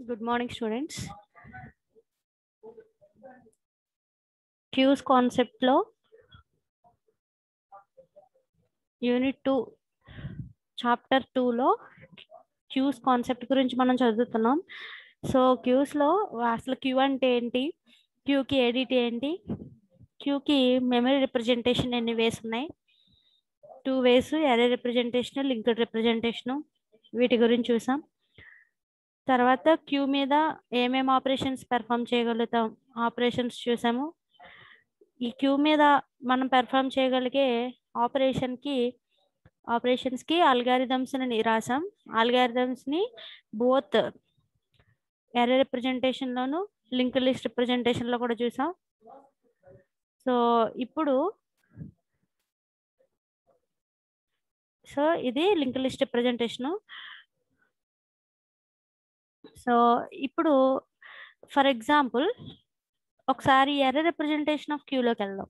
Good morning, students. Queues concept లో unit 2 chapter 2 లో cues concept గురించి మనం చదువుతున్నాం. సో క్యూస్ లో అసలు క్యూ అంటే ఏంటి, క్యూకి ఎడిట్ ఏంటి, క్యూకి మెమరీ రిప్రజెంటేషన్ ఎన్ని వేస్ ఉన్నాయి, 2 వేస్, అరే రిప్రజెంటేషన్, లింక్డ్ రిప్రజెంటేషన్, వీటి గురించి చూసాం. తర్వాత క్యూ మీద ఏమేమి ఆపరేషన్స్ పెర్ఫామ్ చేయగలుగుతాం ఆపరేషన్స్ చూసాము. ఈ క్యూ మీద మనం పెర్ఫామ్ చేయగలిగే ఆపరేషన్స్కి అల్గారిథమ్స్ని రాసాం. అల్గారిథమ్స్ని బోత్ అరే రిప్రజెంటేషన్లోను లింక్డ్ లిస్ట్ రిప్రజెంటేషన్లో కూడా చూసాం. సో ఇది లింక్డ్ లిస్ట్ రిప్రజెంటేషను. సో ఇప్పుడు ఫర్ ఎగ్జాంపుల్ ఒకసారి ఎరే రిప్రజెంటేషన్ ఆఫ్ క్యూలోకి వెళ్దాం.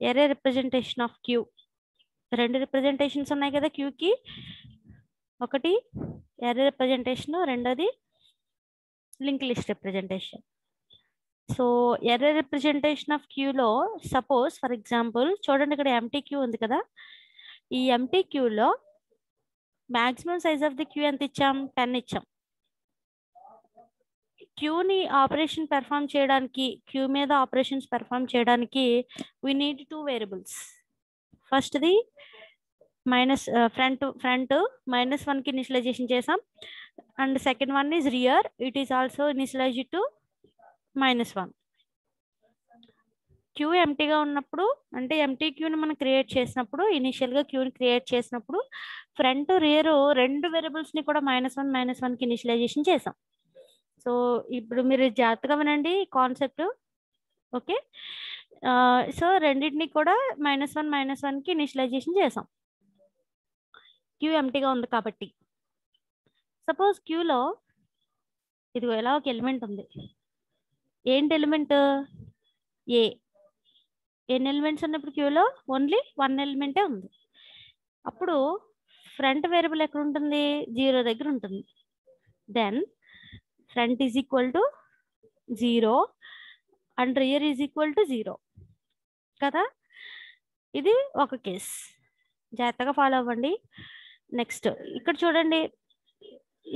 Array representation of queue, 2 representations ఉన్నాయి కదా క్యూకి. ఒకటి ఎరే రిప్రజెంటేషన్, రెండోది link list representation. So array representation of క్యూలో సపోజ్ ఫర్ ఎగ్జాంపుల్ చూడండి, ఇక్కడ ఎంటీ క్యూ ఉంది కదా. ఈ ఎంటీ క్యూలో maximum size of the queue ఎంత ఇచ్చాం, 10 ఇచ్చాం. క్యూని ఆపరేషన్ పెర్ఫామ్ చేయడానికి, క్యూ మీద ఆపరేషన్స్ పెర్ఫామ్ చేయడానికి వీ నీడ్ 2 వేరియబుల్స్. ఫస్ట్ది ఫ్రంట్ -1కి ఇనిషియలైజేషన్ చేసాం. And second one is rear, it is also initialized to -1. Queue ఎంటీగా ఉన్నప్పుడు, అంటే ఎంటీ క్యూని మనం క్రియేట్ చేసినప్పుడు, ఇనిషియల్గా క్యూని క్రియేట్ చేసినప్పుడు ఫ్రంట్ రియర్ 2 వేరియబుల్స్ని కూడా -1కి ఇనిషియలైజేషన్ చేసాం. సో ఇప్పుడు మీరు జాగ్రత్తగా వినండి కాన్సెప్ట్, ఓకే. సో రెండింటిని కూడా -1కి ఇనిషియలైజేషన్ చేసాం క్యూ ఎంటీగా ఉంది కాబట్టి. సపోజ్ క్యూలో ఇదిగో ఎలా ఒక ఎలిమెంట్ ఉంది. ఏంటి ఎలిమెంట్? ఏ. ఎన్ని ఎలిమెంట్స్ ఉన్నప్పుడు క్యూలో ఓన్లీ 1 ఎలిమెంటే ఉంది. అప్పుడు ఫ్రంట్ వేరియబుల్ ఎక్కడ ఉంటుంది? 0 దగ్గర ఉంటుంది. Then front is equal to 0 and rear is equal to 0 కదా. ఇది ఒక కేస్, జాగ్రత్తగా ఫాలో అవ్వండి. నెక్స్ట్ ఇక్కడ చూడండి,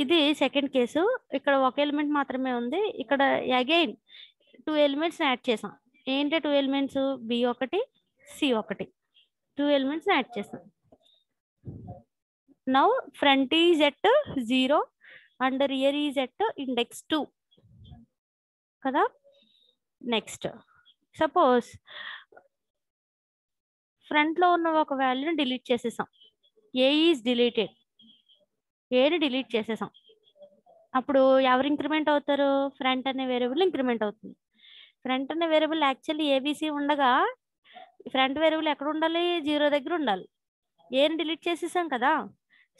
ఇది సెకండ్ కేసు. ఇక్కడ ఒక ఎలిమెంట్ మాత్రమే ఉంది. ఇక్కడ అగైన్ 2 ఎలిమెంట్స్ యాడ్ చేసాం. ఏంటి 2 elements? B1, C1, 2 elements add చేసాం. Now front is at 0 and rear is at index 2 కదా. నెక్స్ట్ సపోజ్ ఫ్రంట్లో ఉన్న ఒక వాల్యూని డిలీట్ చేసేసాం. ఏ ఈజ్ డిలీటెడ్, ఏని డిలీట్ చేసేసాం. అప్పుడు ఎవరు ఇంక్రిమెంట్ అవుతారు? ఫ్రంట్ అనే వేరియబుల్ ఇంక్రిమెంట్ అవుతుంది. ఫ్రంట్ అనే వేరియబుల్ యాక్చువల్లీ ఏబిసి ఉండగా ఫ్రంట్ వేరియబుల్ ఎక్కడ ఉండాలి? 0 దగ్గర ఉండాలి. ఏని డిలీట్ చేసేసాం కదా.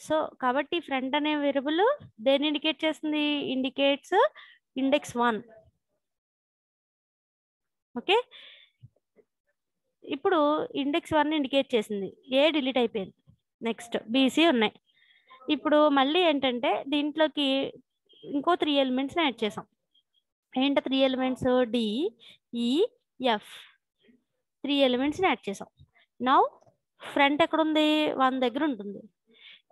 సో కాబట్టి ఫ్రంట్ అనే వేరియబుల్ దేన్ని ఇండికేట్ చేస్తుంది? Indicates index 1, okay. ఇప్పుడు ఇండెక్స్ 1 ఇండికేట్ చేసింది, ఏ డిలీట్ అయిపోయింది. నెక్స్ట్ బీసీ ఉన్నాయి. ఇప్పుడు మళ్ళీ ఏంటంటే దీంట్లోకి ఇంకో 3 ఎలిమెంట్స్ని యాడ్ చేసాం. ఏంటి 3 ఎలిమెంట్స్? డి, ఈ, ఎఫ్, 3 ఎలిమెంట్స్ని యాడ్ చేసాం. నౌ ఫ్రంట్ ఎక్కడుంది? 1 దగ్గర ఉంటుంది.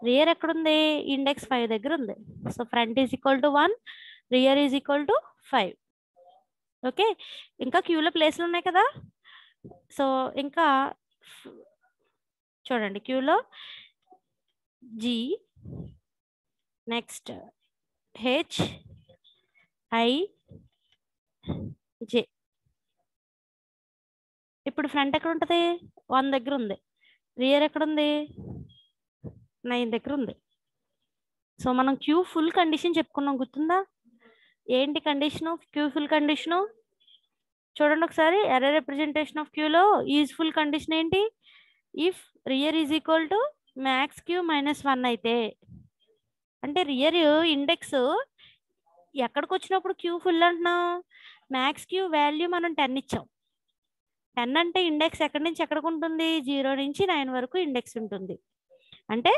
రియర్ ఎక్కడుంది? ఇండెక్స్ 5 దగ్గర ఉంది. So front is equal to 1, rear is equal to 5, okay. ఇంకా క్యూలో ప్లేస్లు ఉన్నాయి కదా. సో ఇంకా చూడండి, క్యూలో జి, నెక్స్ట్ హెచ్, ఐ, జే. ఇప్పుడు ఫ్రంట్ ఎక్కడ ఉంటుంది? 1 దగ్గర ఉంది. రియర్ ఎక్కడ ఉంది? 9 దగ్గర ఉంది. సో మనం క్యూ ఫుల్ కండిషన్ చెప్పుకున్నాం, గుర్తుందా? ఏంటి కండిషను? క్యూ ఫుల్ కండిషను చూడండి ఒకసారి. ఎరే రిప్రజెంటేషన్ ఆఫ్ క్యూలో ఈజ్ ఫుల్ కండిషన్ ఏంటి? If rear is equal to max queue -1 అయితే, అంటే రియర్ ఇండెక్స్ ఎక్కడికి వచ్చినప్పుడు క్యూ ఫుల్ అంటున్నాం? మ్యాక్స్ క్యూ వాల్యూ మనం 10 ఇచ్చాం. 10 అంటే ఇండెక్స్ ఎక్కడి నుంచి ఎక్కడికి ఉంటుంది? 0 నుంచి 9 వరకు ఇండెక్స్ ఉంటుంది. అంటే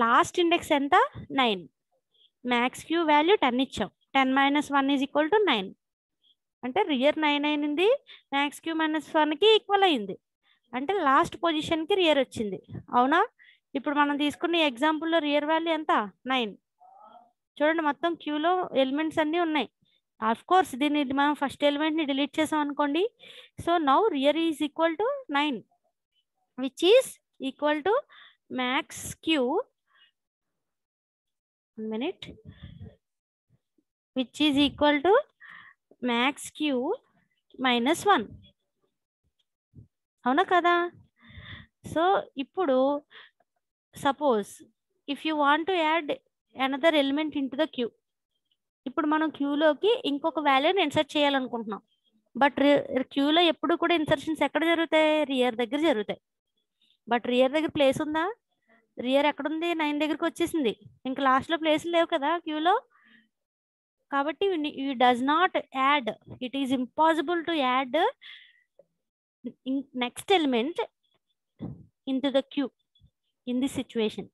లాస్ట్ ఇండెక్స్ ఎంత? 9. మ్యాక్స్ క్యూ వాల్యూ 10 ఇచ్చాం. 10 - 1 = 9. అంటే రియర్ 9 అయింది, మ్యాక్స్ క్యూ -1కి ఈక్వల్ అయింది. అంటే లాస్ట్ పొజిషన్కి రియర్ వచ్చింది. అవునా? ఇప్పుడు మనం తీసుకున్న ఎగ్జాంపుల్లో రియర్ వాల్యూ ఎంత? 9. చూడండి, మొత్తం క్యూలో ఎలిమెంట్స్ అన్నీ ఉన్నాయి. ఆఫ్ కోర్స్ దీన్ని మనం ఫస్ట్ ఎలిమెంట్ని డిలీట్ చేసాం అనుకోండి. So now rear is equal to 9, which is equal to max queue, 1 minute, which is equal to max q -1. అవునా కదా? సో ఇప్పుడు suppose if you want to add another element into the queue, ఇప్పుడు మనం క్యూలోకి ఇంకొక వాల్యూని insert చేయాలనుకుంటున్నాం. But క్యూలో ఎప్పుడు కూడా ఇన్సర్షన్స్ ఎక్కడ జరుగుతాయి? రియర్ దగ్గర జరుగుతాయి. బట్ రియర్ దగ్గర ప్లేస్ ఉందా? రియర్ ఎక్కడుంది? 9 దగ్గరికి వచ్చేసింది. ఇంకా లాస్ట్లో ప్లేస్ లేవు కదా క్యూలో. కాబట్టి does not add, it is impossible to add next element into the queue in this situation.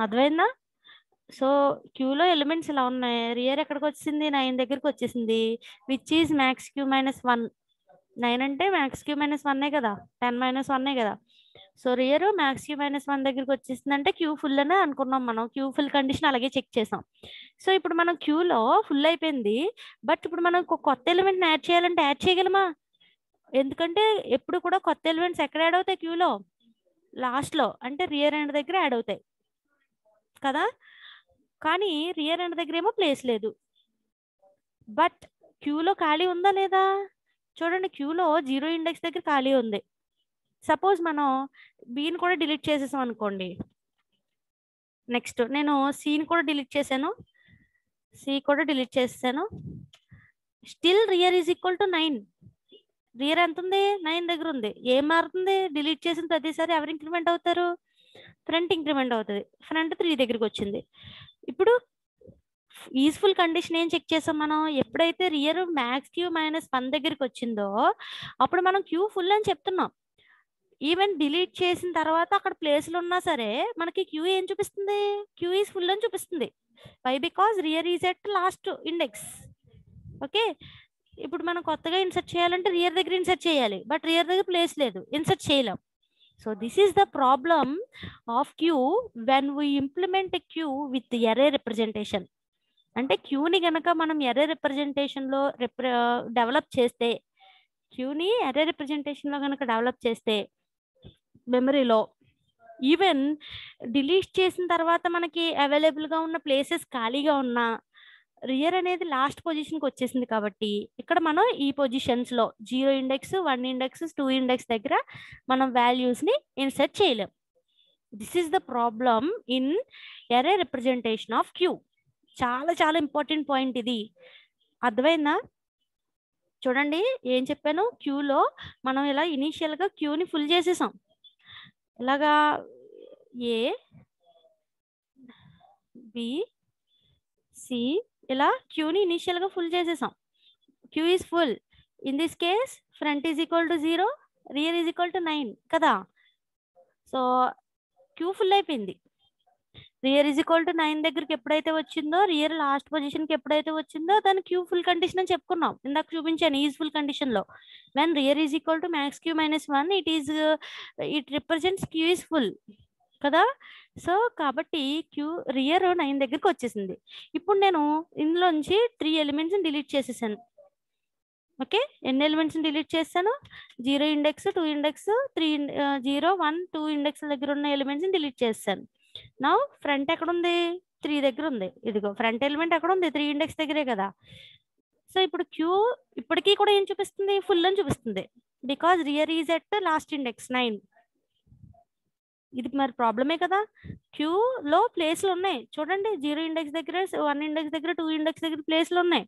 అర్థమైందా? సో క్యూలో ఎలిమెంట్స్ ఇలా ఉన్నాయి. రియర్ ఎక్కడికి వచ్చింది? 9 దగ్గరికి వచ్చేసింది, విచ్ ఈజ్ మ్యాక్స్ క్యూ -1. 9 అంటే మ్యాక్స్ క్యూ -1 కదా, 10 - 1 కదా. సో రియర్ మ్యాక్స్ క్యూ -1 దగ్గరికి వచ్చేసింది అంటే క్యూ ఫుల్ అనే అనుకున్నాం మనం. క్యూ ఫుల్ కండిషన్ అలాగే చెక్ చేసాం. సో ఇప్పుడు మనం క్యూలో ఫుల్ అయిపోయింది. బట్ ఇప్పుడు మనం కొత్త ఎలిమెంట్ని యాడ్ చేయాలంటే యాడ్ చేయగలమా? ఎందుకంటే ఎప్పుడు కూడా కొత్త ఎలిమెంట్స్ ఎక్కడ యాడ్ అవుతాయి? క్యూలో లాస్ట్లో, అంటే రియర్ ఎండ్ దగ్గర యాడ్ అవుతాయి కదా. కానీ రియర్ ఎండ్ దగ్గర ఏమో ప్లేస్ లేదు. బట్ క్యూలో ఖాళీ ఉందా లేదా? చూడండి, క్యూలో 0 ఇండెక్స్ దగ్గర ఖాళీ ఉంది. సపోజ్ మనం బీని కూడా డిలీట్ చేసేసాం అనుకోండి. నెక్స్ట్ నేను సిని కూడా డిలీట్ చేశాను, సి కూడా డిలీట్ చేసాను. Still rear is equal to 9. Rear ఎంత ఉంది? 9 దగ్గర ఉంది. ఏం మారుతుంది? డిలీట్ చేసిన ప్రతిసారి ఎవరు ఇంక్రిమెంట్ అవుతారు? ఫ్రంట్ ఇంక్రిమెంట్ అవుతుంది. ఫ్రంట్ 3 దగ్గరికి వచ్చింది. ఇప్పుడు ఈజ్ఫుల్ కండిషన్ ఏం చెక్ చేసాం మనం? ఎప్పుడైతే రియర్ మ్యాక్స్ క్యూ -1 దగ్గరికి వచ్చిందో అప్పుడు మనం క్యూ ఫుల్ అని చెప్తున్నాం. ఈవెన్ డిలీట్ చేసిన తర్వాత అక్కడ ప్లేస్లు ఉన్నా సరే మనకి క్యూ ఏం చూపిస్తుంది? క్యూ ఈజ్ ఫుల్ అని చూపిస్తుంది. Why? Because rear is at last index. Okay, ఇప్పుడు మనం కొత్తగా ఇన్సర్ట్ చేయాలంటే రియర్ దగ్గర ఇన్సర్ట్ చేయాలి. బట్ రియర్ దగ్గర ప్లేస్ లేదు, ఇన్సర్ట్ చేయలేం. So this is the problem of queue when we implement queue with array representation. అంటే క్యూని గనక మనం ఎరే రిప్రజెంటేషన్లో డెవలప్ చేస్తే, క్యూని ఎరే రిప్రజెంటేషన్లో గనక డెవలప్ చేస్తే మెమరీలో ఈవెన్ డిలీట్ చేసిన తర్వాత మనకి అవైలబుల్గా ఉన్న ప్లేసెస్ ఖాళీగా ఉన్నా రియర్ అనేది లాస్ట్ పొజిషన్కి వచ్చేసింది. కాబట్టి ఇక్కడ మనం ఈ పొజిషన్స్లో 0 ఇండెక్స్, 1 ఇండెక్స్, 2 ఇండెక్స్ దగ్గర మనం వాల్యూస్ని ఇన్సర్ట్ చేయలేం. This is the problem in array representation of queue. చాలా చాలా ఇంపార్టెంట్ పాయింట్ ఇది. అర్థమైందా? చూడండి ఏం చెప్పాను. క్యూలో మనం ఇలా ఇనీషియల్గా క్యూని ఫుల్ చేసేసాం. ఇలాగా ఏ బి సి ఇలా క్యూని ఇనీషియల్గా ఫుల్ చేసేసాం. Queue is full. In this case front is equal to 0, rear is equal to 9 కదా. సో క్యూ ఫుల్ అయిపోయింది. రియర్ ఈజ్ ఈక్వల్ టు 9 దగ్గరికి ఎప్పుడైతే వచ్చిందో, రియర్ లాస్ట్ పొజిషన్కి ఎప్పుడైతే వచ్చిందో దాన్ని క్యూ ఫుల్ కండిషన్ అని చెప్పుకున్నాం. ఇందాక చూపించాను ఈజ్ ఫుల్ కండిషన్లో. When rear is equal to max queue -1 it represents queue is full కదా. సో కాబట్టి క్యూ రియర్ 9 దగ్గరికి వచ్చేసింది. ఇప్పుడు నేను ఇందులోంచి 3 ఎలిమెంట్స్ని డిలీట్ చేసేసాను. ఓకే, ఎన్ని ఎలిమెంట్స్ని డిలీట్ చేస్తాను? 0 ఇండెక్స్, 2 ఇండెక్స్, 0, 1, 2 ఇండెక్స్ దగ్గర ఉన్న ఎలిమెంట్స్ని డిలీట్ చేస్తాను. నా ఫ్రంట్ ఎక్కడ ఉంది? 3 దగ్గర ఉంది. ఇదిగో ఫ్రంట్ ఎలిమెంట్ ఎక్కడ ఉంది? 3 ఇండెక్స్ దగ్గరే కదా. సో ఇప్పుడు క్యూ ఇప్పటికీ కూడా ఏం చూపిస్తుంది? ఫుల్ అని చూపిస్తుంది. Because rear is at last index 9. ఇది మరి ప్రాబ్లమే కదా. క్యూలో ప్లేస్లు ఉన్నాయి చూడండి. 0 ఇండెక్స్ దగ్గర, 1 ఇండెక్స్ దగ్గర, 2 ఇండెక్స్ దగ్గర ప్లేస్లు ఉన్నాయి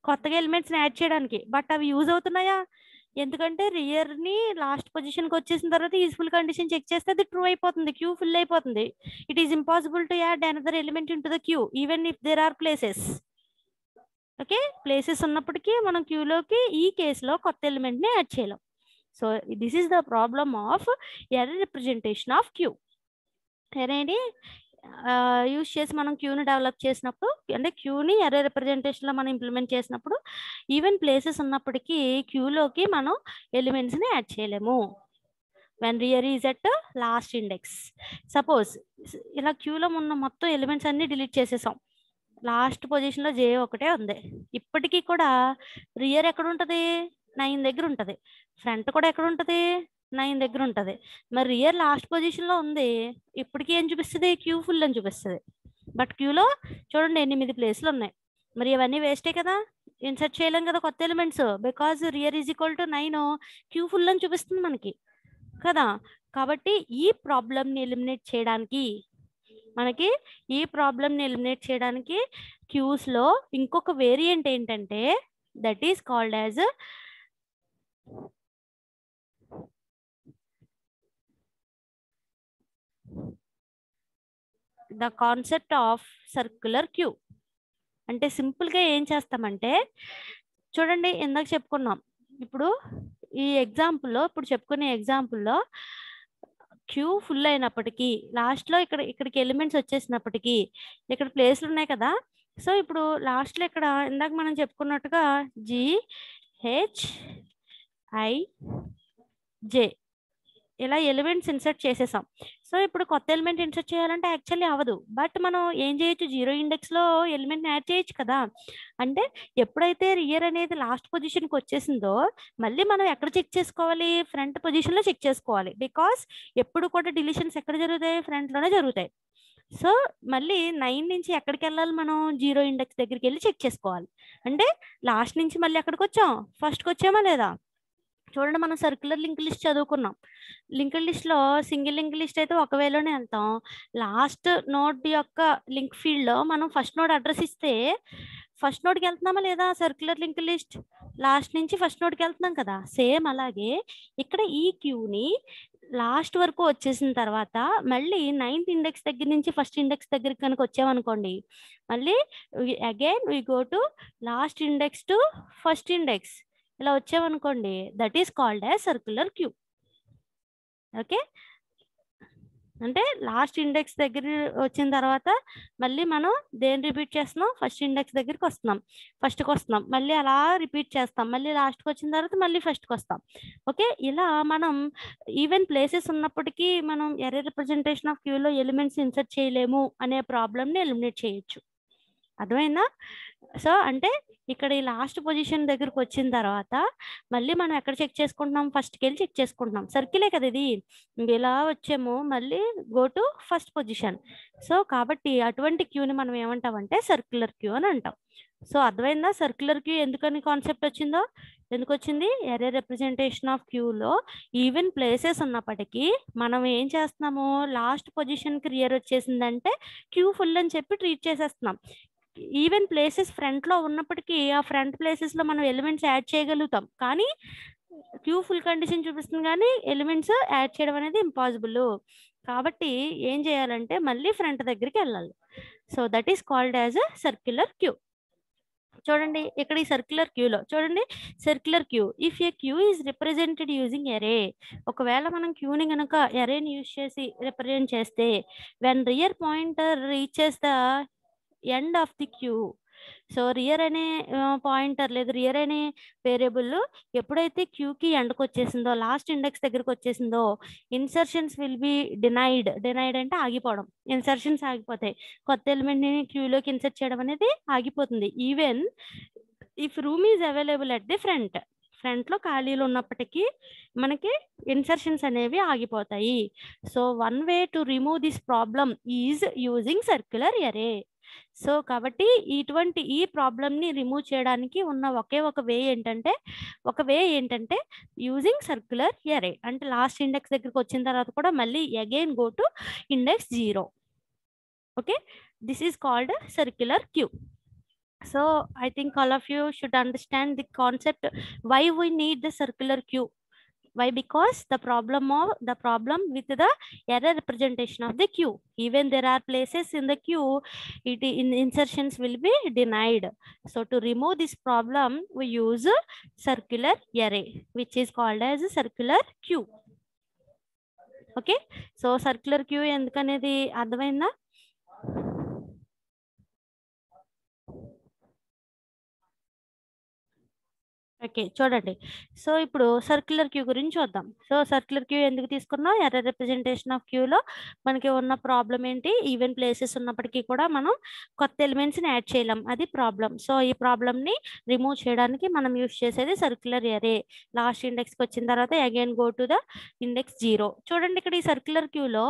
కొత్తగా ఎలిమెంట్స్ని యాడ్ చేయడానికి. బట్ అవి యూజ్ అవుతున్నాయా? ఎందుకంటే రియర్ని లాస్ట్ పొజిషన్కి వచ్చేసిన తర్వాత యూజ్ఫుల్ కండిషన్ చెక్ చేస్తే అది ట్రూ అయిపోతుంది, క్యూ ఫుల్ అయిపోతుంది. It is impossible to add another element into the queue even if there are places. Okay, places ఉన్నప్పటికీ మనం క్యూలోకి ఈ కేసులో కొత్త ఎలిమెంట్ని యాడ్ చేయలేం. So this is the problem of error representation of queue. అనేది యూజ్ చేసి మనం క్యూని డెవలప్ చేసినప్పుడు, అంటే క్యూని అరే రిప్రజెంటేషన్లో మనం ఇంప్లిమెంట్ చేసినప్పుడు ఈవెన్ ప్లేసెస్ ఉన్నప్పటికీ క్యూలోకి మనం ఎలిమెంట్స్ని యాడ్ చేయలేము. When rear is at last index. Suppose ఇలా క్యూలో ఉన్న మొత్తం ఎలిమెంట్స్ అన్ని డిలీట్ చేసేసాం, లాస్ట్ పొజిషన్లో జే ఒకటే ఉంది. ఇప్పటికీ కూడా రియర్ ఎక్కడ ఉంటుంది? 9 దగ్గర ఉంటుంది. ఫ్రంట్ కూడా ఎక్కడ ఉంటుంది? 9 దగ్గర ఉంటుంది. మరి రియర్ లాస్ట్ పొజిషన్లో ఉంది, ఇప్పటికీ ఏం చూపిస్తుంది? క్యూ ఫుల్ అని చూపిస్తుంది. బట్ క్యూలో చూడండి 8 ప్లేస్లు ఉన్నాయి. మరి ఇవన్నీ వేస్టే కదా, ఇన్సర్ట్ చేయలేం కదా కొత్త elements, because rear is equal to 9 queue full అని చూపిస్తుంది మనకి కదా. కాబట్టి ఈ ప్రాబ్లమ్ని ఎలిమినేట్ చేయడానికి, క్యూస్లో ఇంకొక వేరియంట్ ఏంటంటే that is called as the concept of circular queue. అంటే సింపుల్గా ఏం చేస్తామంటే, చూడండి ఇందాక చెప్పుకున్నాం, ఇప్పుడు ఈ ఎగ్జాంపుల్లో, చెప్పుకునే ఎగ్జాంపుల్లో క్యూ ఫుల్ అయినప్పటికీ లాస్ట్లో ఇక్కడికి ఎలిమెంట్స్ వచ్చేసినప్పటికీ ఇక్కడ ప్లేస్లు ఉన్నాయి కదా. సో ఇప్పుడు లాస్ట్లో ఇక్కడ ఇందాక మనం చెప్పుకున్నట్టుగా GHIJ ఇలా ఎలిమెంట్స్ ఇన్సర్ట్ చేసేసాం. సో ఇప్పుడు కొత్త ఎలిమెంట్ ఇన్సర్ట్ చేయాలంటే యాక్చువల్లీ అవ్వదు, బట్ మనం ఏం చేయొచ్చు, 0 ఇండెక్స్లో ఎలిమెంట్ని యాడ్ చేయొచ్చు కదా. అంటే ఎప్పుడైతే రియర్ అనేది లాస్ట్ పొజిషన్కి వచ్చేసిందో మళ్ళీ మనం ఎక్కడ చెక్ చేసుకోవాలి? ఫ్రంట్ పొజిషన్లో చెక్ చేసుకోవాలి. బికాస్ ఎప్పుడు కూడా డిలీషన్స్ ఎక్కడ జరుగుతాయి? ఫ్రంట్లోనే జరుగుతాయి. సో మళ్ళీ 9 నుంచి ఎక్కడికి వెళ్ళాలి? మనం 0 ఇండెక్స్ దగ్గరికి వెళ్ళి చెక్ చేసుకోవాలి. అంటే లాస్ట్ నుంచి మళ్ళీ ఎక్కడికి వచ్చాం? ఫస్ట్కి వచ్చామా లేదా? చూడండి, మనం సర్క్యులర్ లింక్ లిస్ట్ చదువుకున్నాం. లింక్ లిస్ట్లో సింగిల్ లింక్ లిస్ట్ అయితే ఒక వేలోనే వెళ్తాం. లాస్ట్ నోడ్ యొక్క లింక్ ఫీల్డ్లో మనం ఫస్ట్ నోడ్ అడ్రస్ ఇస్తే ఫస్ట్ నోడ్కి వెళ్తున్నామా లేదా? సర్క్యులర్ లింక్ లిస్ట్ లాస్ట్ నుంచి ఫస్ట్ నోడ్కి వెళ్తున్నాం కదా. సేమ్ అలాగే ఇక్కడ ఈ క్యూని లాస్ట్ వరకు వచ్చేసిన తర్వాత మళ్ళీ 9th ఇండెక్స్ దగ్గర నుంచి ఫస్ట్ ఇండెక్స్ దగ్గరికి కనుక వచ్చామనుకోండి, మళ్ళీ again we go to last index to first index, ఇలా వచ్చామనుకోండి, that is called as circular queue. Okay, అంటే లాస్ట్ ఇండెక్స్ దగ్గర వచ్చిన తర్వాత మళ్ళీ మనం దేని రిపీట్ చేస్తున్నాం? ఫస్ట్ ఇండెక్స్ దగ్గరికి వస్తున్నాం, ఫస్ట్కి వస్తున్నాం, మళ్ళీ అలా రిపీట్ చేస్తాం, మళ్ళీ లాస్ట్కి వచ్చిన తర్వాత మళ్ళీ ఫస్ట్కి వస్తాం. ఓకే, ఇలా మనం ఈవెన్ ప్లేసెస్ ఉన్నప్పటికీ మనం ఎరే రిప్రజెంటేషన్ ఆఫ్ క్యూలో ఎలిమెంట్స్ ఇన్సర్ట్ చేయలేము అనే ప్రాబ్లమ్ని ఎలిమినేట్ చేయొచ్చు. అర్థమైందా? సో అంటే ఇక్కడ ఈ లాస్ట్ పొజిషన్ దగ్గరకు వచ్చిన తర్వాత మళ్ళీ మనం ఎక్కడ చెక్ చేసుకుంటున్నాం? ఫస్ట్కి వెళ్ళి చెక్ చేసుకుంటున్నాం. సర్కిలే కదా ఇది, ఇలా వచ్చాము, మళ్ళీ go to first position. So కాబట్టి అటువంటి క్యూని మనం ఏమంటామంటే సర్క్యులర్ క్యూ అని అంటాం. సో అర్థమైందా సర్క్యులర్ క్యూ ఎందుకని కాన్సెప్ట్ వచ్చిందో? ఎందుకు వచ్చింది? ఎరే రిప్రజెంటేషన్ ఆఫ్ క్యూలో ఈవెన్ ప్లేసెస్ ఉన్నప్పటికీ మనం ఏం చేస్తున్నాము? లాస్ట్ పొజిషన్కి రియర్ వచ్చేసిందంటే క్యూ ఫుల్ అని చెప్పి ట్రీట్ చేసేస్తున్నాం. ఈవెన్ ప్లేసెస్ ఫ్రంట్లో ఉన్నప్పటికీ ఆ ఫ్రంట్ ప్లేసెస్లో మనం ఎలిమెంట్స్ యాడ్ చేయగలుగుతాం, కానీ క్యూ ఫుల్ కండిషన్ చూపిస్తుంది, కానీ ఎలిమెంట్స్ యాడ్ చేయడం అనేది ఇంపాసిబుల్. కాబట్టి ఏం చేయాలంటే మళ్ళీ ఫ్రంట్ దగ్గరికి వెళ్ళాలి. So that is called as a circular queue. చూడండి ఇక్కడ ఈ సర్క్యులర్ క్యూలో చూడండి, circular queue if a queue is represented using array. ఒకవేళ మనం క్యూని కనుక ఎరేని యూజ్ చేసి రిప్రజెంట్ చేస్తే, when rear pointer reaches the end of the queue. So rear అనే పాయింటర్ లేదా రియర్ అనే వేరియబుల్ ఎప్పుడైతే క్యూకి ఎండ్కి వచ్చేసిందో, లాస్ట్ ఇండెక్స్ దగ్గరికి వచ్చేసిందో, insertions will be denied. Denied అంటే ఆగిపోవడం, ఇన్సర్షన్స్ ఆగిపోతాయి, కొత్త ఎలిమెంట్ని క్యూలోకి ఇన్సర్ట్ చేయడం అనేది ఆగిపోతుంది. Even if room is available at the ఫ్రంట్లో ఖాళీలు ఉన్నప్పటికీ మనకి ఇన్సర్షన్స్ అనేవి ఆగిపోతాయి. So one way to remove this problem is using circular array. So కాబట్టి ఈ ప్రాబ్లమ్ని రిమూవ్ చేయడానికి ఉన్న ఒక వే ఏంటంటే యూజింగ్ సర్క్యులర్ ఎరే. అంటే లాస్ట్ ఇండెక్స్ దగ్గరికి వచ్చిన తర్వాత కూడా మళ్ళీ again go to index 0. Okay, this is called circular queue. So I think all of you should understand the concept why we need the circular queue. Why? Because the problem with the error representation of the queue, even there are places in the queue insertions will be denied. So to remove this problem we use a circular array, which is called as a circular queue. Okay, so circular queue endukanedi ardhamainda. Okay. చూడండి. So, ఇప్పుడు circular queue గురించి చూద్దాం. So, circular queue ఎందుకు తీసుకున్నాం? Error representation of క్యూలో మనకి ఉన్న problem ఏంటి? ఈవెన్ ప్లేసెస్ ఉన్నప్పటికీ కూడా మనం కొత్త ఎలిమెంట్స్‌ని యాడ్ చేయలేం. అది ప్రాబ్లమ్. సో, ఈ ప్రాబ్లమ్‌ని రిమూవ్ చేయడానికి మనం యూజ్ చేసేది సర్క్యులర్ అర్రే. లాస్ట్ ఇండెక్స్‌కి వచ్చిన తర్వాత again go to the index 0. చూడండి ఇక్కడ ఈ సర్క్యులర్ క్యూలో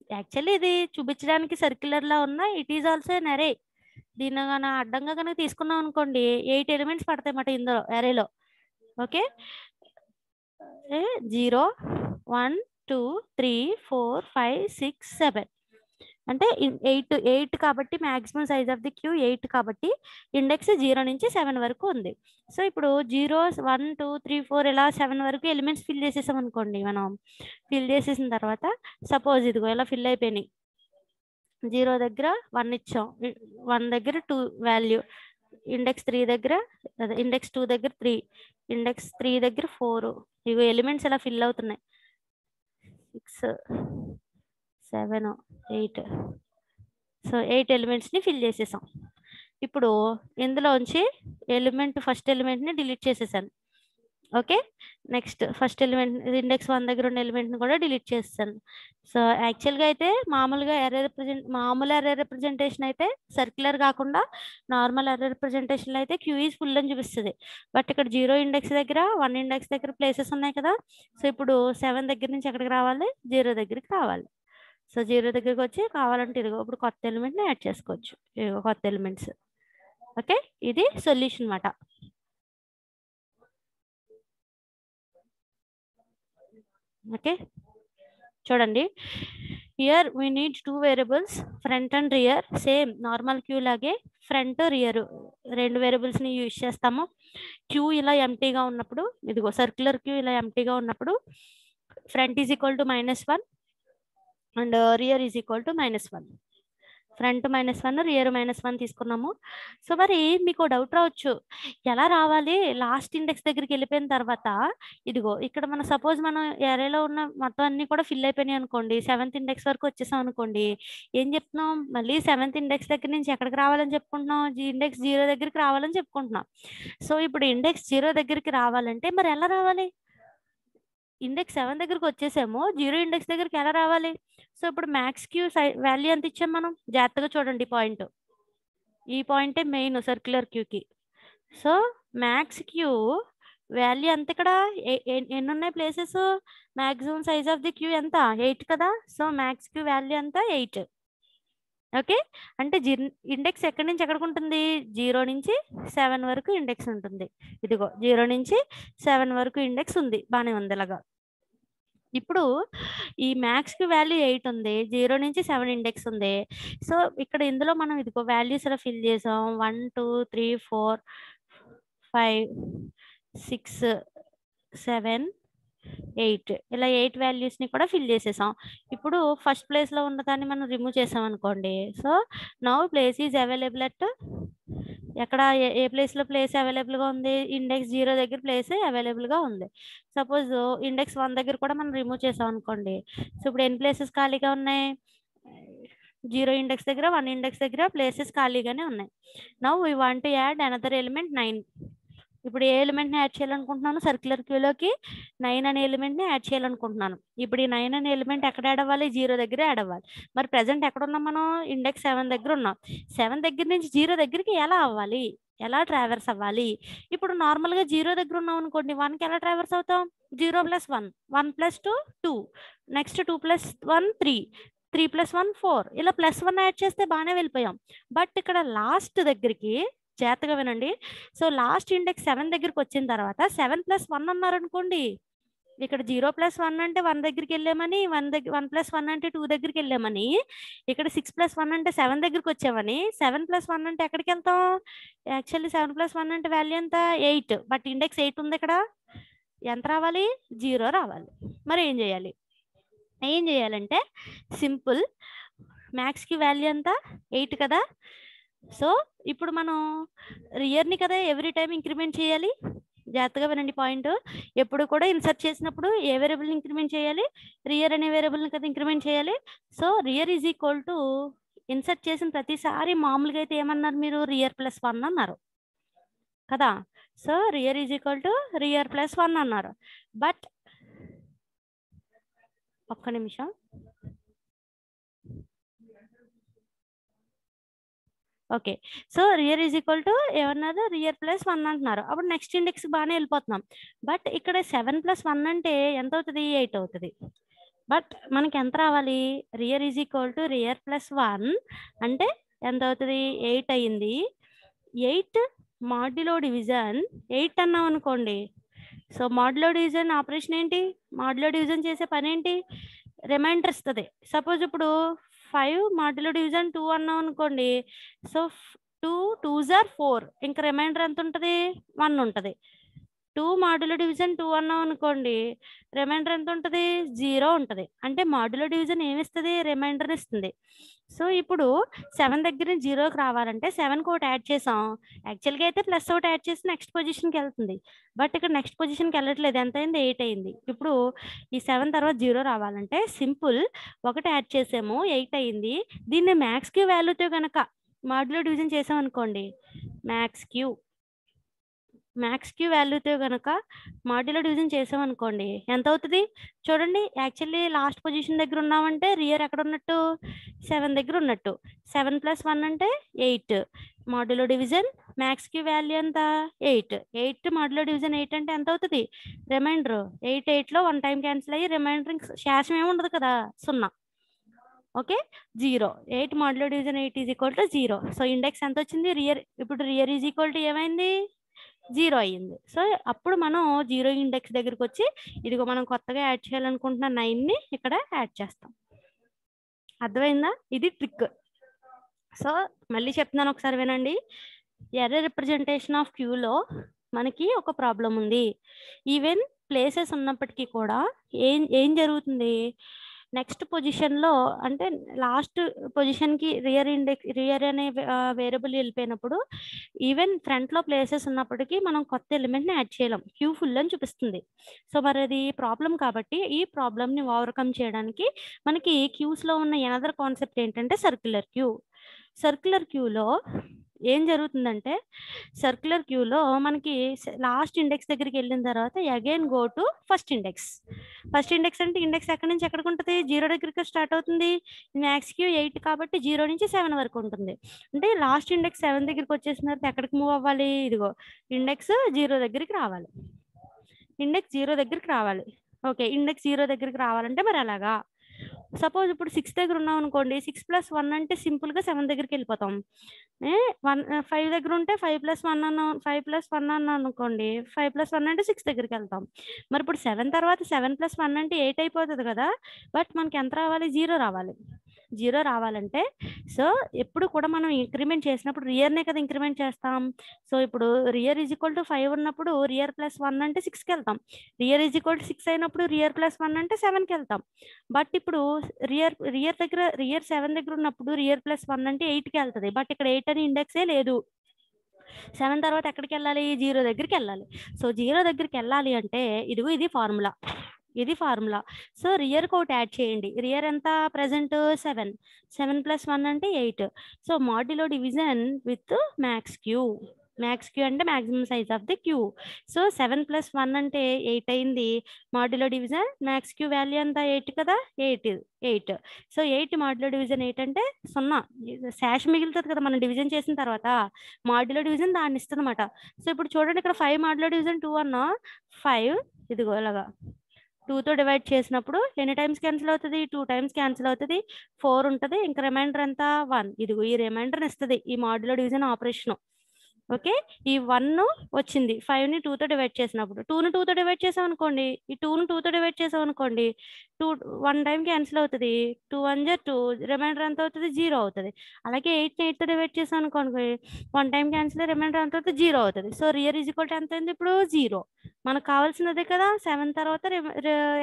యాక్చువల్లీ ఇది చూపించడానికి సర్క్యులర్‌లా ఉన్న it is also an array. దీన్ని అడ్డంగా గనక తీసుకున్నాం అనుకోండి 8 ఎలిమెంట్స్ పడతాయన్నమాట ఇందులో అర్రేలో. ఓకే. 0, 1, 2, 3, 4, 5, 6, 7 అంటే 8 కాబట్టి maximum size of the queue 8 కాబట్టి ఇండెక్స్ 0 నుంచి 7 వరకు ఉంది. సో, ఇప్పుడు 0, 1, 2, 3, 4 ఇలా 7 వరకు ఎలిమెంట్స్ ఫిల్ చేసేసాం అనుకోండి మనం. ఫిల్ చేసేసిన తర్వాత సపోజ్ ఇదిగో ఇలా ఫిల్ అయిపోయినాయి. 0 దగ్గర 1 ఇచ్చాం. 1 దగ్గర 2 వాల్యూ. ఇండెక్స్ 3 దగ్గర ఇండెక్స్ 2 దగ్గర 3, ఇండెక్స్ 3 దగ్గర 4. ఇగో ఎలిమెంట్స్ ఇలా ఫిల్ అవుతున్నాయి. 6, 7, 8. సో, 8 ఎలిమెంట్స్‌ని ఫిల్ చేసేసాం. ఇప్పుడు ఇందులోంచి ఫస్ట్ ఎలిమెంట్‌ని డిలీట్ చేసేసాను. Okay. Next first element index 1 దగ్గర ఉన్న ఎలిమెంట్‌ని కూడా డిలీట్ చేసేసాను. సో, యాక్చువల్‌గా అయితే మామూలు ఎర్రర్ రిప్రజెంటేషన్ అయితే సర్క్యులర్ కాకుండా నార్మల్ ఎర్రర్ రిప్రజెంటేషన్‌లో అయితే క్యూ ఈజ్ ఫుల్ అని చూపిస్తది. బట్ ఇక్కడ 0 ఇండెక్స్ దగ్గర, 1 ఇండెక్స్ దగ్గర ప్లేసెస్ ఉన్నాయి కదా! సో, ఇప్పుడు 7 దగ్గర నుంచి ఎక్కడికి రావాలి? 0 దగ్గరికి రావాలి. సో, 0 దగ్గరికి వచ్చి కావాలంటే ఇదిగో ఇప్పుడు కొత్త ఎలిమెంట్‌ని యాడ్ చేసుకోవచ్చు. ఇదిగో కొత్త ఎలిమెంట్స్. ఓకే. ఇది సొల్యూషన్ మాట. ఓకే. చూడండి. Here we need 2 variables front and rear. Same normal queue లాగే ఫ్రంట్, రియర్ 2 వేరియబుల్స్‌ని యూజ్ చేస్తాము. క్యూ ఇలా ఎంప్టీగా ఉన్నప్పుడు ఇదిగో సర్క్యులర్ క్యూ ఇలా ఎంప్టీగా ఉన్నప్పుడు front is equal to -1 and rear is equal to -1. Front -1, rear -1 తీసుకున్నాము. సో, మరి మీకు డౌట్ రావచ్చు. ఎలా రావాలి? లాస్ట్ ఇండెక్స్ దగ్గరికి వెళ్ళిపోయిన తర్వాత ఇదిగో ఇక్కడ సపోజ్ మనం అర్రేలో ఉన్న మొత్తం అన్నీ కూడా ఫిల్ అయిపోయినాయి అనుకోండి. 7th ఇండెక్స్ వరకు వచ్చేసాం అనుకోండి. ఏం చెప్తున్నాం? మళ్ళీ 7th ఇండెక్స్ దగ్గర నుంచి ఎక్కడికి రావాలని చెప్పుకుంటున్నాం? ఇండెక్స్ 0 దగ్గరికి రావాలని చెప్పుకుంటున్నాం. సో, ఇప్పుడు ఇండెక్స్ 0 దగ్గరికి రావాలంటే మరి ఎలా రావాలి? ఇండెక్స్ 7 దగ్గరికి వచ్చేసాము. 0 ఇండెక్స్ దగ్గరికి ఎలా రావాలి? సో, ఇప్పుడు మ్యాక్స్ క్యూ వాల్యూ ఎంత ఇచ్చాం మనం? జాగ్రత్తగా చూడండి ఈ పాయింట్. ఈ పాయింటే మెయిన్ సర్క్యులర్ క్యూకి. సో, మ్యాక్స్ క్యూ వాల్యూ ఎంత ఇక్కడ? ఎన్నున్నాయి places? Maximum size of the queue ఎంత? 8 కదా! సో, మ్యాక్స్ క్యూ వాల్యూ ఎంత? 8. ఓకే. అంటే ఇండెక్స్ ఎక్కడి నుంచి ఎక్కడికుంటుంది? 0 నుంచి 7 వరకు ఇండెక్స్ ఉంటుంది. ఇదిగో 0 నుంచి 7 వరకు ఇండెక్స్ ఉంది. బానే ఉంది ఇలాగా. ఇప్పుడు ఈ మ్యాక్స్‌కి వాల్యూ 8 ఉంది. 0 నుంచి 7 ఇండెక్స్ ఉంది. సో, ఇక్కడ ఇందులో మనం ఇదిగో వాల్యూస్ ఇలా ఫిల్ చేసాం. 1, 2, 3, 4, 5, 6, 7, 8 ఇలా 8 వాల్యూస్‌ని కూడా ఫిల్ చేసేసాం. ఇప్పుడు ఫస్ట్ ప్లేస్‌లో ఉన్నదాన్ని మనం రిమూవ్ చేసామనుకోండి. So, now place is available at ఎక్కడ ఏ ప్లేస్‌లో ప్లేస్ అవైలబుల్‌గా ఉంది? ఇండెక్స్ 0 దగ్గర ప్లేస్ అవైలబుల్‌గా ఉంది. సపోజ్ ఇండెక్స్ 1 దగ్గర కూడా మనం రిమూవ్ చేసామనుకోండి. సో, ఇప్పుడు ఎన్ని ప్లేసెస్ ఖాళీగా ఉన్నాయి? 0 ఇండెక్స్ దగ్గర, 1 ఇండెక్స్ దగ్గర ప్లేసెస్ ఖాళీగానే ఉన్నాయి. Now we want to add another element 9. ఇప్పుడు ఏ ఎలిమెంట్‌ని యాడ్ చేయాలనుకుంటున్నాను? సర్క్యులర్ క్యూలోకి 9 అనే ఎలిమెంట్‌ని యాడ్ చేయాలనుకుంటున్నాను. ఇప్పుడు ఈ 9 అనే ఎలిమెంట్ ఎక్కడ యాడ్ అవ్వాలి? 0 దగ్గర యాడ్ అవ్వాలి. మరి ప్రెజెంట్ ఎక్కడున్నాం మనం? ఇండెక్స్ 7 దగ్గర ఉన్నాం. 7 దగ్గర నుంచి 0 దగ్గరికి ఎలా అవ్వాలి? ఎలా ట్రావెర్స్ అవ్వాలి? ఇప్పుడు నార్మల్‌గా 0 దగ్గర ఉన్నాం అనుకోండి. 1కి ఎలా ట్రావెర్స్ అవుతాం? 0 + 1, 1 + 2, 2, నెక్స్ట్ 2 + 1, 3, 3 + 1, 4 ఇలా +1 యాడ్ చేస్తే బానే వెళ్ళిపోయాం. బట్ ఇక్కడ లాస్ట్ దగ్గరికి జాగ్రత్తగా వినండి. సో, లాస్ట్ ఇండెక్స్ 7 దగ్గరికొచ్చిన తర్వాత 7 + 1 అన్నారనుకోండి. ఇక్కడ 0 + 1 అంటే 1 దగ్గరికెళ్ళామని, 1 + 1 అంటే 2 దగ్గరికెళ్ళామని, ఇక్కడ 6 + 1 అంటే 7 దగ్గరికొచ్చామని, 7 + 1 అంటే ఎక్కడికెళ్తాం? యాక్చువల్లీ 7 + 1 అంటే వాల్యూ ఎంత? 8. బట్ ఇండెక్స్ 8 ఉంది ఇక్కడ. ఎంత రావాలి? 0 రావాలి. మరి ఏం చేయాలి? ఏం చేయాలంటే సింపుల్. మ్యాక్స్‌కి వాల్యూ ఎంత? 8 కదా! సో, ఇప్పుడు మనం రియర్‌ని కదా ఎవ్రీ టైమ్ ఇంక్రిమెంట్ చేయాలి. జాగ్రత్తగా వినండి పాయింట్. ఎప్పుడు కూడా ఇన్సర్ట్ చేసినప్పుడు ఏ వేరియబుల్‌ని ఇంక్రిమెంట్ చేయాలి? రియర్ అనే వేరియబుల్‌ని కదా ఇంక్రిమెంట్ చేయాలి. So, rear is equal to insert చేసిన ప్రతిసారి మామూలుగా అయితే ఏమన్నారు మీరు? రియర్ + 1 అన్నారు కదా! So rear is equal to rear plus 1 అన్నారు. బట్ ఒక్క నిమిషం, okay. So rear is equal to ఏమన్నారు, రియర్ ప్లస్ 1 అంటున్నారు. అప్పుడు నెక్స్ట్ ఇండెక్స్ బాగానే వెళ్ళిపోతున్నాం. బట్ ఇక్కడ 7 + 1 అంటే ఎంత అవుతుంది, 8 అవుతుంది. బట్ మనకి ఎంత రావాలి, rear is equal to rear plus 1 అంటే ఎంత అవుతుంది, 8 అయ్యింది. 8 మాడ్యులో డివిజన్ 8 అన్నాం అనుకోండి. సో మాడ్యులో డివిజన్ ఆపరేషన్ ఏంటి, మాడ్యులో డివిజన్ చేసే పని ఏంటి, రిమైండర్ ఇస్తుంది. సపోజ్ ఇప్పుడు 5 మాడ్యులో డివిజన్ 2 అన్నాం అనుకోండి. సో 2 2s are 4, ఇంకా రిమైండర్ ఎంత ఉంటుంది, 1 ఉంటుంది. 2 మాడ్యులో డివిజన్ 2 అన్నాం అనుకోండి, రిమైండర్ ఎంత ఉంటుంది, 0 ఉంటుంది. అంటే మాడ్యులో డివిజన్ ఏమిస్తుంది, రిమైండర్ ఇస్తుంది. సో ఇప్పుడు 7 దగ్గర 0కి రావాలంటే 7కి ఒకటి యాడ్ చేసాం. యాక్చువల్గా అయితే ప్లస్ ఒకటి యాడ్ చేసి నెక్స్ట్ పొజిషన్కి వెళ్తుంది. బట్ ఇక్కడ నెక్స్ట్ పొజిషన్కి వెళ్ళట్లేదు. ఎంత అయింది, 8 అయింది. ఇప్పుడు ఈ 7 తర్వాత 0 రావాలంటే సింపుల్, ఒకటి యాడ్ చేసాము, 8 అయింది. దీన్ని మ్యాక్స్ క్యూ వాల్యూతో కనుక మాడ్యులో డివిజన్ చేసాం అనుకోండి, మ్యాక్స్ క్యూ వాల్యూతో కనుక మాడ్యులో డివిజన్ చేసాం అనుకోండి, ఎంత అవుతుంది చూడండి. యాక్చువల్లీ లాస్ట్ పొజిషన్ దగ్గర ఉన్నామంటే రియర్ ఎక్కడ ఉన్నట్టు, 7 దగ్గర ఉన్నట్టు. 7 + 1 అంటే 8 modulo division, max queue value ఎంత, 8 మాడ్యులో డివిజన్ 8 అంటే ఎంత అవుతుంది, రిమైండర్ 8 8లో 1 టైం క్యాన్సిల్ అయ్యి రిమైండర్ శాసం ఏమి ఉండదు కదా, 0. Okay, 0. 8 modulo division 8 is equal to 0. So index ఎంత వచ్చింది, రియర్. ఇప్పుడు రియర్ ఈజ్ ఈక్వల్ టు ఏమైంది, 0 అయ్యింది. సో అప్పుడు మనం 0 ఇండెక్స్ దగ్గరికి వచ్చి ఇదిగో మనం కొత్తగా యాడ్ చేయాలనుకుంటున్న 9ని ఇక్కడ యాడ్ చేస్తాం. అర్థమైందా, ఇది ట్రిక్. సో మళ్ళీ చెప్తున్నాను, ఒకసారి వినండి. ఎర్రర్ రిప్రజెంటేషన్ ఆఫ్ క్యూలో మనకి ఒక ప్రాబ్లం ఉంది. ఈవెన్ ప్లేసెస్ ఉన్నప్పటికీ కూడా ఏం జరుగుతుంది, నెక్స్ట్ పొజిషన్లో అంటే లాస్ట్ పొజిషన్కి రియర్ అనే వేరియబుల్ వెళ్ళిపోయినప్పుడు ఈవెన్ ఫ్రంట్లో ప్లేసెస్ ఉన్నప్పటికీ మనం కొత్త ఎలిమెంట్ని యాడ్ చేయలేం, క్యూ ఫుల్ అని చూపిస్తుంది. సో మరి అది ప్రాబ్లం కాబట్టి ఈ ప్రాబ్లమ్ని ఓవర్కమ్ చేయడానికి మనకి క్యూస్లో ఉన్న ఎనదర్ కాన్సెప్ట్ ఏంటంటే సర్క్యులర్ క్యూలో ఏం జరుగుతుందంటే, సర్క్యులర్ క్యూలో మనకి లాస్ట్ ఇండెక్స్ దగ్గరికి వెళ్ళిన తర్వాత again go to first index అంటే ఇండెక్స్ ఎక్కడి నుంచి ఎక్కడికి ఉంటుంది, 0 దగ్గరికి స్టార్ట్ అవుతుంది. మ్యాక్స్ క్యూ 8 కాబట్టి 0 నుంచి 7 వరకు ఉంటుంది. అంటే లాస్ట్ ఇండెక్స్ 7 దగ్గరికి వచ్చేసిన తర్వాత ఎక్కడికి మూవ్ అవ్వాలి, ఇదిగో ఇండెక్స్ 0 దగ్గరికి రావాలి. ఓకే, ఇండెక్స్ 0 దగ్గరికి రావాలంటే మరి అలాగా. సపోజ్ ఇప్పుడు 6 దగ్గర ఉన్నాం అనుకోండి, 6 + 1 అంటే సింపుల్గా 7 దగ్గరికి వెళ్ళిపోతాం. 5 దగ్గర ఉంటే 5 + 1 అన్నాం అనుకోండి, 5 + 1 అంటే 6 దగ్గరికి వెళ్తాం. మరి ఇప్పుడు 7 తర్వాత 7 + 1 అంటే 8 అయిపోతుంది కదా. బట్ మనకి ఎంత రావాలి, 0 రావాలి. 0 రావాలంటే సో ఎప్పుడు కూడా మనం ఇంక్రిమెంట్ చేసినప్పుడు రియర్నే కదా ఇంక్రిమెంట్ చేస్తాం. సో ఇప్పుడు రియర్ ఈజ్ ఈక్వల్ టు 5 ఉన్నప్పుడు రియర్ ప్లస్ 1 అంటే 6కి వెళ్తాం. రియర్ ఈజ్ ఈక్వల్ టు 6 అయినప్పుడు రియర్ ప్లస్ 1 అంటే 7కి వెళ్తాం. బట్ ఇప్పుడు రియర్ 7 దగ్గర ఉన్నప్పుడు రియర్ ప్లస్ 1 అంటే 8కి వెళ్తుంది. బట్ ఇక్కడ 8 అని ఇండెక్సే లేదు. 7 తర్వాత ఎక్కడికి వెళ్ళాలి, 0 దగ్గరికి వెళ్ళాలి. సో 0 దగ్గరికి వెళ్ళాలి అంటే ఇది ఫార్ములా. సో రియర్ కోట్ యాడ్ చేయండి. రియర్ ఎంత ప్రెసెంట్ 7 + 1 అంటే 8. So modulo division with max queue అంటే maximum size of the queue. So 7 + 1 అంటే 8 అయింది. Modulo division max queue value ఎంత 8 కదా, 8. సో 8 మాడ్యులో డివిజన్ 8 అంటే 0. శాష్ మిగులుతుంది కదా మనం డివిజన్ చేసిన తర్వాత. మాడ్యులో డివిజన్ దాన్ని ఇస్తుంది అనమాట. సో ఇప్పుడు చూడండి, ఇక్కడ 5 మాడ్యులో డివిజన్ 2 అన్నా 5 ఇదిగో ఇలాగా 2తో డివైడ్ చేసినప్పుడు ఎన్ని టైమ్స్ క్యాన్సిల్ అవుతుంది, 2 టైమ్స్ క్యాన్సిల్ అవుతుంది, 4 ఉంటుంది. ఇంకా రిమైండర్ ఎంత 1. ఇదిగో ఈ రిమైండర్ ఇస్తుంది ఈ మాడ్యులో డివిజన్ ఆపరేషన్. ఓకే, ఈ 1 వచ్చింది 5ని 2తో డివైడ్ చేసినప్పుడు. 2ని 2తో డివైడ్ చేసాం అనుకోండి, ఈ 2ని 2తో డివైడ్ చేసాం అనుకోండి, 1 టైం క్యాన్సిల్ అవుతుంది. 2 1 = 2, రిమైండర్ ఎంత అవుతుంది, 0 అవుతుంది. అలాగే 8ని 8తో డివైడ్ చేసాం అనుకోండి, 1 టైం క్యాన్సిల్, రిమైండర్ ఎంత అవుతుంది, 0 అవుతుంది. So rear is equal to ఎంత అయింది ఇప్పుడు 0. మనకు కావాల్సినదే కదా. 7 తర్వాత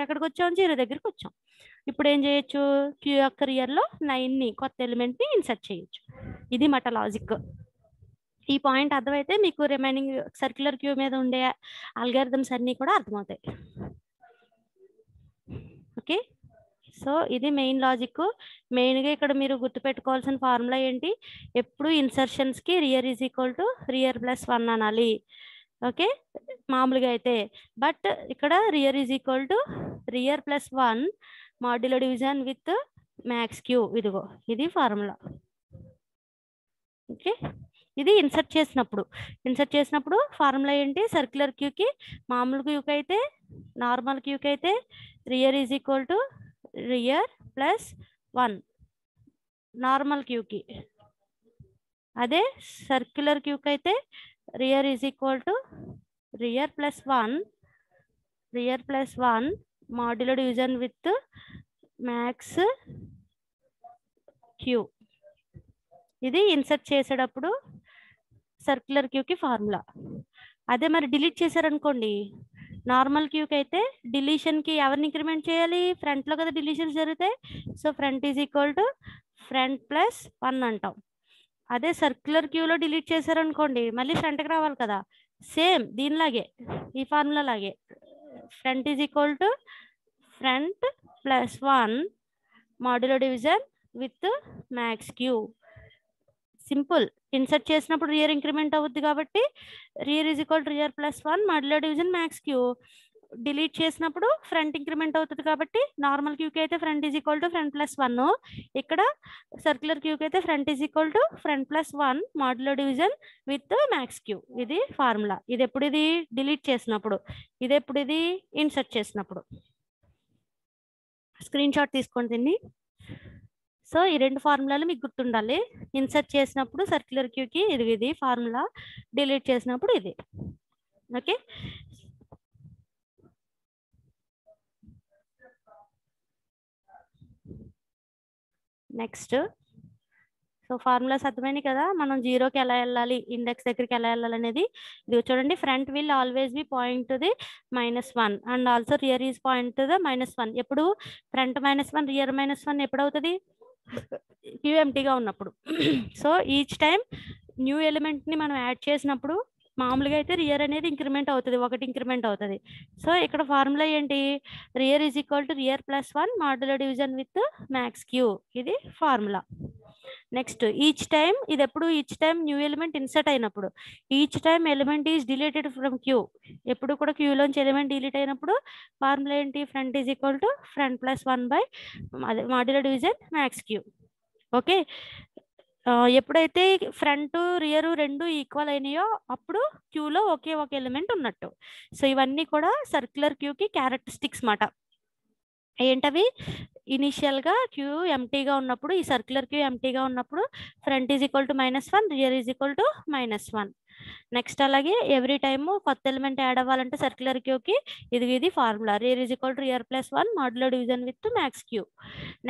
ఎక్కడికి వచ్చాం, 0 దగ్గరికి వచ్చాం. ఇప్పుడు ఏం చేయొచ్చు, క్యూ యొక్క రియర్లో 9ని కొత్త ఎలిమెంట్ని ఇన్సర్ట్ చేయొచ్చు. ఇది మాట లాజిక్. ఈ పాయింట్ అర్థమైతే మీకు రిమైనింగ్ సర్క్యులర్ క్యూ మీద ఉండే అల్గారిథమ్స్ అన్నీ కూడా అర్థమవుతాయి. ఓకే, సో ఇది మెయిన్ లాజిక్. మెయిన్గా ఇక్కడ మీరు గుర్తుపెట్టుకోవాల్సిన ఫార్ములా ఏంటి, ఎప్పుడు ఇన్సర్షన్స్కి rear is equal to rear plus 1 అనాలి. ఓకే, మామూలుగా అయితే. బట్ ఇక్కడ rear is equal to rear plus 1 modulo division with max queue. ఇదిగో ఇది ఫార్ములా. ఓకే, ఇది ఇన్సర్ట్ చేసినప్పుడు ఫార్ములా ఏంటి? సర్క్యులర్ క్యూకి మామూలు క్యూకి అయితే నార్మల్ క్యూకి అయితే rear is equal to rear plus 1 normal క్యూకి. అదే సర్క్యులర్ క్యూకి అయితే rear is equal to rear plus 1 modulo division with max queue. ఇది ఇన్సర్ట్ చేసేటప్పుడు సర్క్యులర్ క్యూకి ఫార్ములా. అదే మరి డిలీట్ చేశారనుకోండి, నార్మల్ క్యూకి అయితే డిలీషన్కి ఎవరిని ఇంక్రిమెంట్ చేయాలి? ఫ్రంట్లో కదా డిలీషన్స్ జరుగుతాయి. So front is equal to front plus 1 అంటాం. అదే సర్క్యులర్ క్యూలో డిలీట్ చేశారనుకోండి, మళ్ళీ ఫ్రంట్కి రావాలి కదా. సేమ్ దీనిలాగే, ఈ ఫార్ములా లాగే front is equal to front plus 1 modulo division with max queue. Simple. Insert చేసినప్పుడు రియర్ ఇంక్రిమెంట్ అవుద్ది కాబట్టి rear is equal to rear plus 1 modulo division max queue. Delete చేసినప్పుడు ఫ్రంట్ ఇంక్రిమెంట్ అవుతుంది కాబట్టి నార్మల్ క్యూకి అయితే front is equal to front plus 1, ఇక్కడ circular క్యూకి అయితే front is equal to front plus 1 modulo division with max queue. ఇది formula. ఇది ఎప్పుడు? ఇది డిలీట్ చేసినప్పుడు. ఇది ఎప్పుడు? ఇది ఇన్సర్ట్ చేసినప్పుడు. స్క్రీన్ షాట్ తీసుకోండి దీన్ని. సో ఈ రెండు ఫార్ములాలు మీకు గుర్తుండాలి. ఇన్సర్ట్ చేసినప్పుడు సర్క్యులర్ క్యూకి ఇది ఫార్ములా, డిలీట్ చేసినప్పుడు ఇది. Okay, next. సో ఫార్ములాస్ అర్థమైనాయి కదా. మనం జీరోకి ఎలా వెళ్ళాలి, ఇండెక్స్ దగ్గరికి ఎలా వెళ్ళాలి అనేది. ఇది చూడండి, front will always be point to the -1 and also rear is point to the -1. ఎప్పుడు ఫ్రంట్ -1 రియర్ -1 ఎప్పుడు అవుతుంది? క్యూ ఎంటీగా ఉన్నప్పుడు. సో ఈచ్ టైం న్యూ ఎలిమెంట్ని మనం యాడ్ చేసినప్పుడు మామూలుగా అయితే రియర్ అనేది ఇంక్రిమెంట్ అవుతుంది, 1 ఇంక్రిమెంట్ అవుతుంది. సో ఇక్కడ ఫార్ములా ఏంటి? Rear is equal to rear plus 1 modulo division with max queue. ఇది ఫార్ములా. Next, each time. ఇది ఎప్పుడు? Each time new element insert అయినప్పుడు. Each time element is deleted from queue. ఎప్పుడు కూడా క్యూలోంచి ఎలిమెంట్ డిలీట్ అయినప్పుడు ఫార్ములా ఏంటి? Front is equal to front plus 1 by modulo division max queue. Okay, ఎప్పుడైతే front rear రెండు ఈక్వల్ అయినాయో అప్పుడు క్యూలో ఒకే ఒక ఎలిమెంట్ ఉన్నట్టు. సో ఇవన్నీ కూడా సర్క్యులర్ క్యూకి క్యారెక్టరిస్టిక్స్ మాట. ఏంటవి? ఇనిషియల్గా క్యూ ఎంటీగా ఉన్నప్పుడు, ఈ సర్క్యులర్ క్యూ ఎంటీగా ఉన్నప్పుడు front is equal to -1, rear is equal to -1. Next అలాగే ఎవ్రీ టైము కొత్త ఎలిమెంట్ యాడ్ అవ్వాలంటే సర్క్యులర్ క్యూకి ఇది formula. Rear is equal to rear plus 1 modulo division with max queue.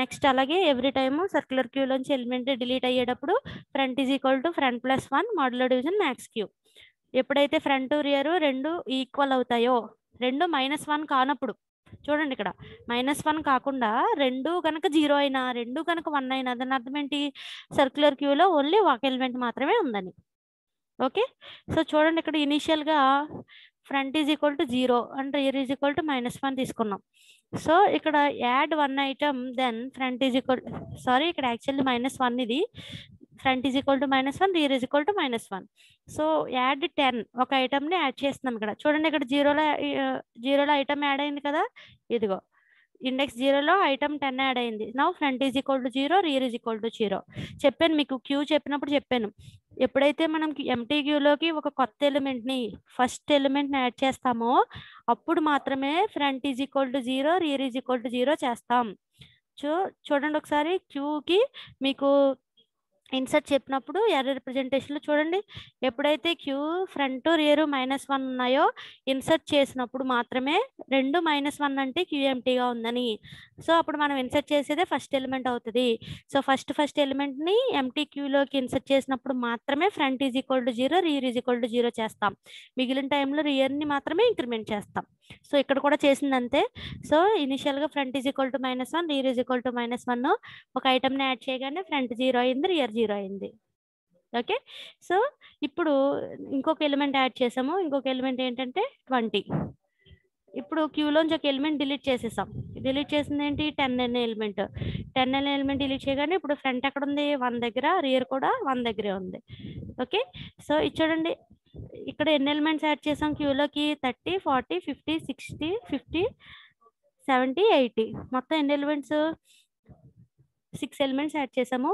Next అలాగే ఎవ్రీ టైము సర్క్యులర్ క్యూలోంచి element delete అయ్యేటప్పుడు front is equal to front plus 1 modulo division max queue. ఎప్పుడైతే front rear రెండు equal అవుతాయో, రెండు -1 కానప్పుడు, చూడండి ఇక్కడ -1 కాకుండా రెండు కనుక 0 అయినా, రెండు కనుక 1 అయినా, దాని అర్థం ఏంటి? సర్క్యులర్ క్యూలో ఓన్లీ ఒక ఎలిమెంట్ మాత్రమే ఉందని. ఓకే, సో చూడండి ఇక్కడ ఇనీషియల్గా front is equal to 0 and rear is equal to -1 తీసుకున్నాం. సో ఇక్కడ add 1 item, then front is equal, sorry ఇక్కడ యాక్చువల్లీ -1 ఇది. Front is equal to -1, rear is equal to -1. So add 10, ఒక ఐటమ్ని యాడ్ చేస్తున్నాం ఇక్కడ. చూడండి ఇక్కడ జీరోలో ఐటమ్ యాడ్ అయింది కదా. ఇదిగో ఇండెక్స్ 0లో ఐటమ్ 10 యాడ్ అయింది. Now front is equal to 0, rear is equal to 0. చెప్పాను మీకు, క్యూ చెప్పినప్పుడు చెప్పాను, ఎప్పుడైతే మనం ఎంటీ క్యూలోకి ఒక కొత్త ఎలిమెంట్ని, ఫస్ట్ ఎలిమెంట్ని యాడ్ చేస్తామో అప్పుడు మాత్రమే front is equal to 0, rear is equal to 0 చేస్తాం. చూడండి ఒకసారి, క్యూకి మీకు ఇన్సర్ట్ చెప్పినప్పుడు ఎర్రర్ రిప్రజెంటేషన్లో చూడండి, ఎప్పుడైతే క్యూ ఫ్రంట్ రియర్ -1 ఉన్నాయో ఇన్సర్ట్ చేసినప్పుడు మాత్రమే రెండు -1 అంటే క్యూ ఎంటీగా ఉందని. సో అప్పుడు మనం ఇన్సర్ట్ చేసేదే ఫస్ట్ ఎలిమెంట్ అవుతుంది. సో ఫస్ట్ ఎలిమెంట్ని ఎంటీ క్యూలోకి ఇన్సర్ట్ చేసినప్పుడు మాత్రమే front is equal to 0, rear is equal to 0 చేస్తాం. మిగిలిన టైంలో రియర్ని మాత్రమే ఇంక్రిమెంట్ చేస్తాం. సో ఇక్కడ కూడా చేసింది అంతే. సో ఇనిషియల్గా front is equal to -1, rear is equal to -1, ఒక ఐటమ్ని యాడ్ చేయగానే ఫ్రంట్ 0 అయింది, రియర్ 0 అయింది. ఓకే, సో ఇప్పుడు ఇంకొక ఎలిమెంట్ యాడ్ చేసాము. ఇంకొక ఎలిమెంట్ ఏంటంటే 20. ఇప్పుడు క్యూలోంచి ఒక ఎలిమెంట్ డిలీట్ చేసేసాం. డిలీట్ చేసింది ఏంటి? 10 అనే ఎలిమెంట్. 10 అనే ఎలిమెంట్ డిలీట్ చేయగానే ఇప్పుడు ఫ్రంట్ ఎక్కడ ఉంది? 1 దగ్గర, రియర్ కూడా 1 దగ్గరే ఉంది. ఓకే, సో ఇది చూడండి, ఇక్కడ ఎన్ని ఎలిమెంట్స్ యాడ్ చేసాం క్యూలోకి? 30, 40, 50, 60, 50, 70, 80. మొత్తం ఎన్ని ఎలిమెంట్స్? 6 ఎలిమెంట్స్ యాడ్ చేసాము.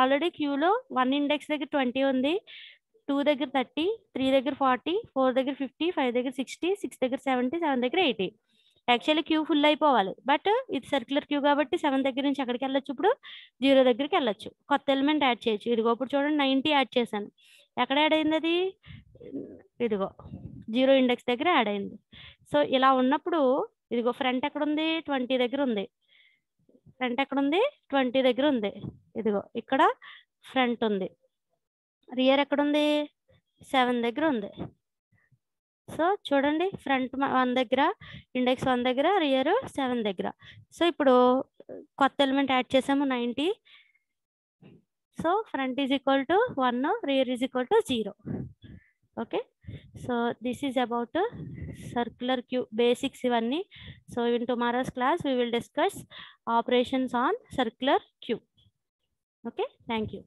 ఆల్రెడీ క్యూలో 1 ఇండెక్స్ దగ్గర 20 ఉంది, 2 దగ్గర 30, 3 దగ్గర 40, 4 దగ్గర 50, 5 దగ్గర 60, 6 దగ్గర 70, 7 దగ్గర 80. యాక్చువల్లీ క్యూ ఫుల్ అయిపోవాలి, బట్ ఇది సర్క్యులర్ క్యూ కాబట్టి 7 దగ్గర నుంచి ఎక్కడికి వెళ్ళొచ్చు? ఇప్పుడు 0 దగ్గరికి వెళ్ళొచ్చు, కొత్త ఎలిమెంట్ యాడ్ చేయొచ్చు. ఇదిగో ఇప్పుడు చూడండి 90 యాడ్ చేశాను. ఎక్కడ యాడ్ అయింది అది? ఇదిగో 0 ఇండెక్స్ దగ్గర యాడ్ అయింది. సో ఇలా ఉన్నప్పుడు ఇదిగో ఫ్రంట్ ఎక్కడ ఉంది? 20 దగ్గర ఉంది. ఫ్రంట్ ఎక్కడ ఉంది? 20 దగ్గర ఉంది. ఇదిగో ఇక్కడ ఫ్రంట్ ఉంది. రియర్ ఎక్కడ ఉంది? 7 దగ్గర ఉంది. సో చూడండి, ఫ్రంట్ 1 దగ్గర, ఇండెక్స్ 1 దగ్గర, రియర్ 7 దగ్గర. సో ఇప్పుడు కొత్త ఎలిమెంట్ యాడ్ చేసాము 90. So front is equal to 1, rear is equal to 0. Okay, so this is about circular queue basics ఇవన్నీ. So in tomorrow's class we will discuss operations on circular queue. Okay, thank you.